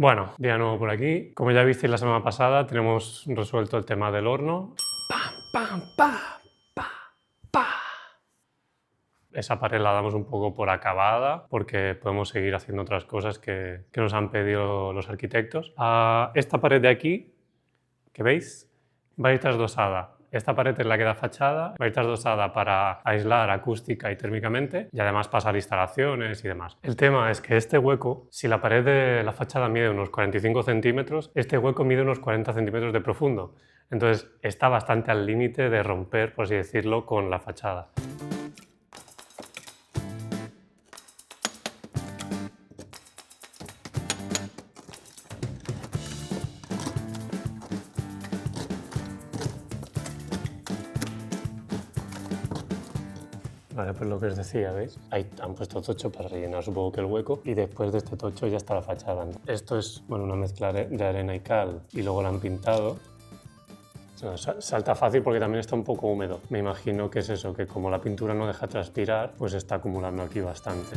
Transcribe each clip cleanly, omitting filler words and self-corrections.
Bueno, día nuevo por aquí. Como ya visteis la semana pasada, tenemos resuelto el tema del horno. ¡Pam, pam, pa, pa, pa! Esa pared la damos un poco por acabada porque podemos seguir haciendo otras cosas que nos han pedido los arquitectos. Esta pared de aquí, que veis, va a ir trasdosada. Esta pared es la que da fachada, va a ir trasdosada para aislar acústica y térmicamente y además pasar instalaciones y demás. El tema es que este hueco, si la pared de la fachada mide unos 45 centímetros, este hueco mide unos 40 centímetros de profundo. Entonces está bastante al límite de romper, por así decirlo, con la fachada. Vale, pues lo que os decía, ¿veis? Ahí han puesto tocho para rellenar supongo que el hueco y después de este tocho ya está la fachada. Esto es bueno, una mezcla de arena y cal y luego lo han pintado. No, salta fácil porque también está un poco húmedo. Me imagino que es eso, que como la pintura no deja transpirar, pues está acumulando aquí bastante.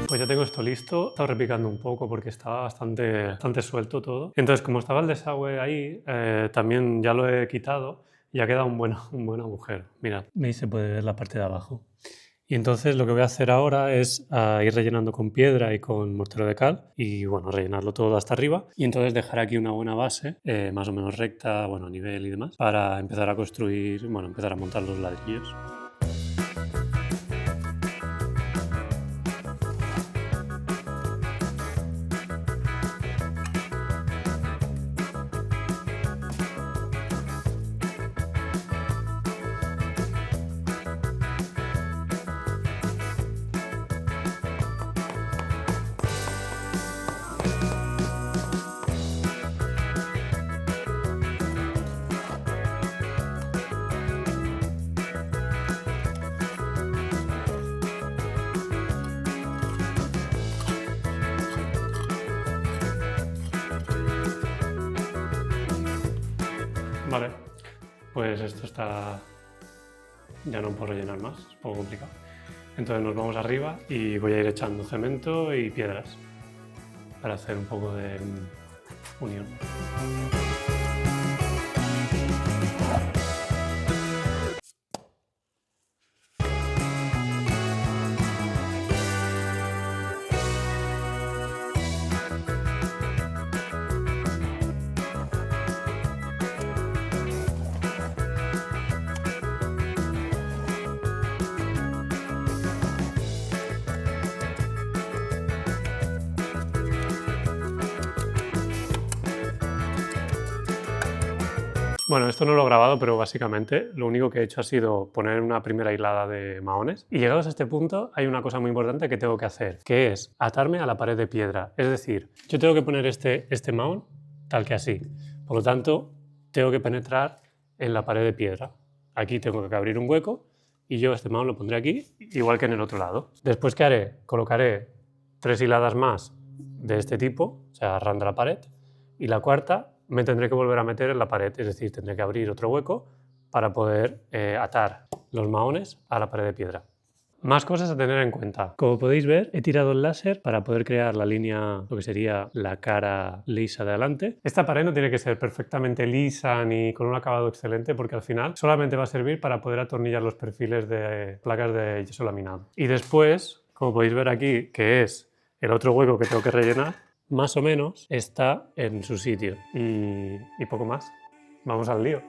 Pues ya tengo esto listo, he estado repicando un poco porque estaba bastante suelto todo. Entonces, como estaba el desagüe ahí, también ya lo he quitado y ha quedado un buen agujero. Mirad, ¿veis? Se puede ver la parte de abajo. Y entonces lo que voy a hacer ahora es ir rellenando con piedra y con mortero de cal y bueno, rellenarlo todo hasta arriba y entonces dejar aquí una buena base, más o menos recta, bueno, a nivel y demás, para empezar a construir, bueno, empezar a montar los ladrillos. Vale, pues esto está... ya no puedo rellenar más, es un poco complicado. Entonces nos vamos arriba y voy a ir echando cemento y piedras para hacer un poco de unión. Bueno, esto no lo he grabado, pero básicamente lo único que he hecho ha sido poner una primera hilada de mahones. Y llegados a este punto hay una cosa muy importante que tengo que hacer, que es atarme a la pared de piedra. Es decir, yo tengo que poner este mahón tal que así. Por lo tanto, tengo que penetrar en la pared de piedra. Aquí tengo que abrir un hueco y yo este mahón lo pondré aquí, igual que en el otro lado. Después, ¿qué haré? Colocaré 3 hiladas más de este tipo, o sea, ras de la pared, y la cuarta me tendré que volver a meter en la pared, es decir, tendré que abrir otro hueco para poder atar los mahones a la pared de piedra. Más cosas a tener en cuenta. Como podéis ver, he tirado el láser para poder crear la línea, lo que sería la cara lisa de adelante. Esta pared no tiene que ser perfectamente lisa ni con un acabado excelente porque al final solamente va a servir para poder atornillar los perfiles de placas de yeso laminado. Y después, como podéis ver aquí, que es el otro hueco que tengo que rellenar, más o menos está en su sitio y poco más. Vamos al lío.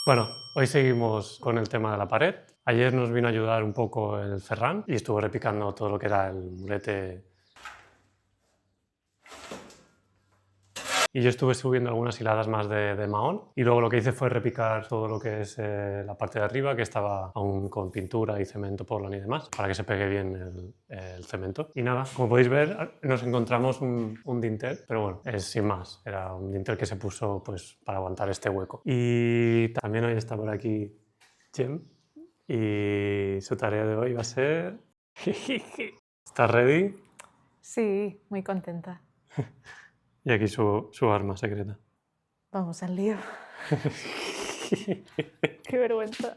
Bueno, hoy seguimos con el tema de la pared. Ayer nos vino a ayudar un poco el Ferran y estuvo repicando todo lo que era el murete. Y yo estuve subiendo algunas hiladas más de mahón y luego lo que hice fue repicar todo lo que es la parte de arriba, que estaba aún con pintura y cemento Portland y demás, para que se pegue bien el cemento. Y nada, como podéis ver, nos encontramos un dintel, pero bueno, es sin más. Era un dintel que se puso pues para aguantar este hueco. Y también hoy está por aquí Jem y su tarea de hoy va a ser... ¿Estás ready? Sí, muy contenta. Y aquí su arma secreta. Vamos al lío. Qué vergüenza.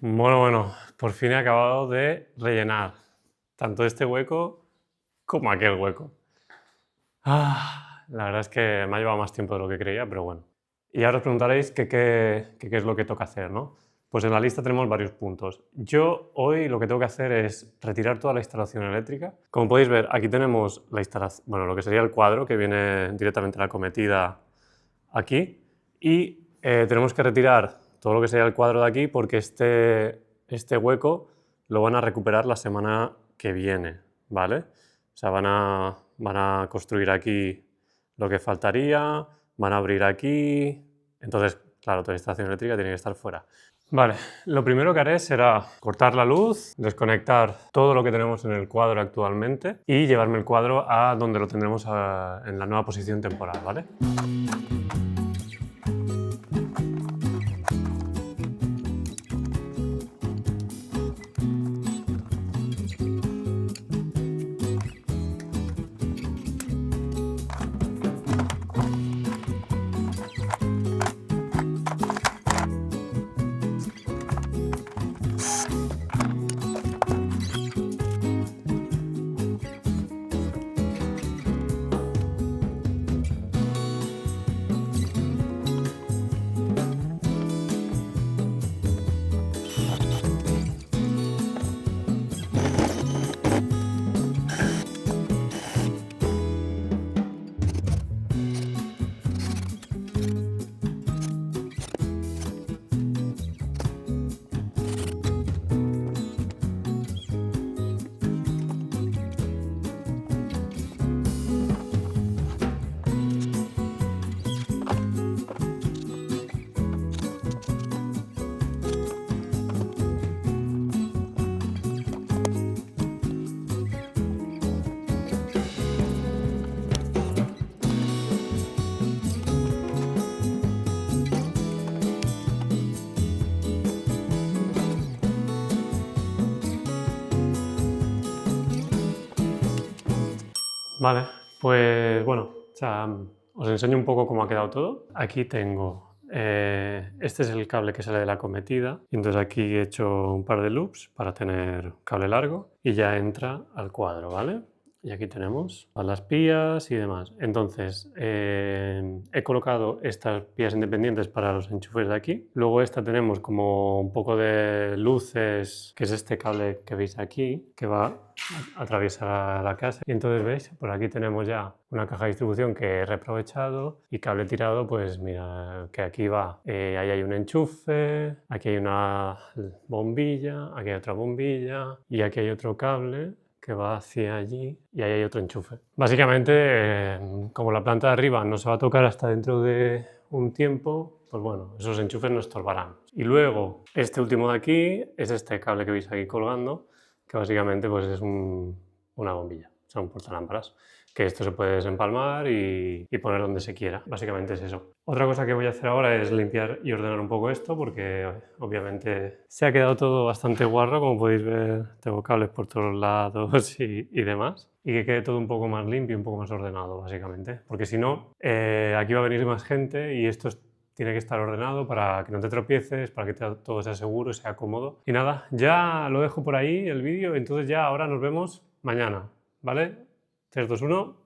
Bueno, por fin he acabado de rellenar tanto este hueco como aquel hueco. La verdad es que me ha llevado más tiempo de lo que creía, pero bueno. Y ahora os preguntaréis qué es lo que toca hacer, ¿no? Pues en la lista tenemos varios puntos. Yo hoy lo que tengo que hacer es retirar toda la instalación eléctrica. Como podéis ver, aquí tenemos la instalación, bueno, lo que sería el cuadro que viene directamente la acometida aquí. Y tenemos que retirar todo lo que sería el cuadro de aquí porque este hueco lo van a recuperar la semana que viene, ¿vale? O sea, van a construir aquí lo que faltaría, van a abrir aquí. Entonces, claro, toda la instalación eléctrica tiene que estar fuera. Vale, lo primero que haré será cortar la luz, desconectar todo lo que tenemos en el cuadro actualmente y llevarme el cuadro a donde lo tendremos en la nueva posición temporal, ¿vale? Vale, pues bueno, o sea, os enseño un poco cómo ha quedado todo. Aquí tengo, este es el cable que sale de la cometida. Y entonces aquí he hecho un par de loops para tener cable largo y ya entra al cuadro, ¿vale? Y aquí tenemos las pías y demás. Entonces, he colocado estas pías independientes para los enchufes de aquí. Luego esta tenemos como un poco de luces, que es este cable que veis aquí, que va a atravesar la casa. Y entonces, ¿veis? Por aquí tenemos ya una caja de distribución que he reaprovechado y cable tirado, pues mira, que aquí va. Ahí hay un enchufe, aquí hay una bombilla, aquí hay otra bombilla y aquí hay otro cable que va hacia allí y ahí hay otro enchufe. Básicamente, como la planta de arriba no se va a tocar hasta dentro de un tiempo, pues bueno, esos enchufes no estorbarán. Y luego, este último de aquí es este cable que veis aquí colgando, que básicamente pues es una bombilla, son un portalámparas, que esto se puede desempalmar y poner donde se quiera. Básicamente es eso. Otra cosa que voy a hacer ahora es limpiar y ordenar un poco esto porque obviamente se ha quedado todo bastante guarro, como podéis ver, tengo cables por todos lados y demás. Y que quede todo un poco más limpio, un poco más ordenado, básicamente. Porque si no, aquí va a venir más gente y esto tiene que estar ordenado para que no te tropieces, para que todo sea seguro, sea cómodo. Y nada, ya lo dejo por ahí el vídeo, entonces ya ahora nos vemos mañana, ¿vale? 3, 2, 1.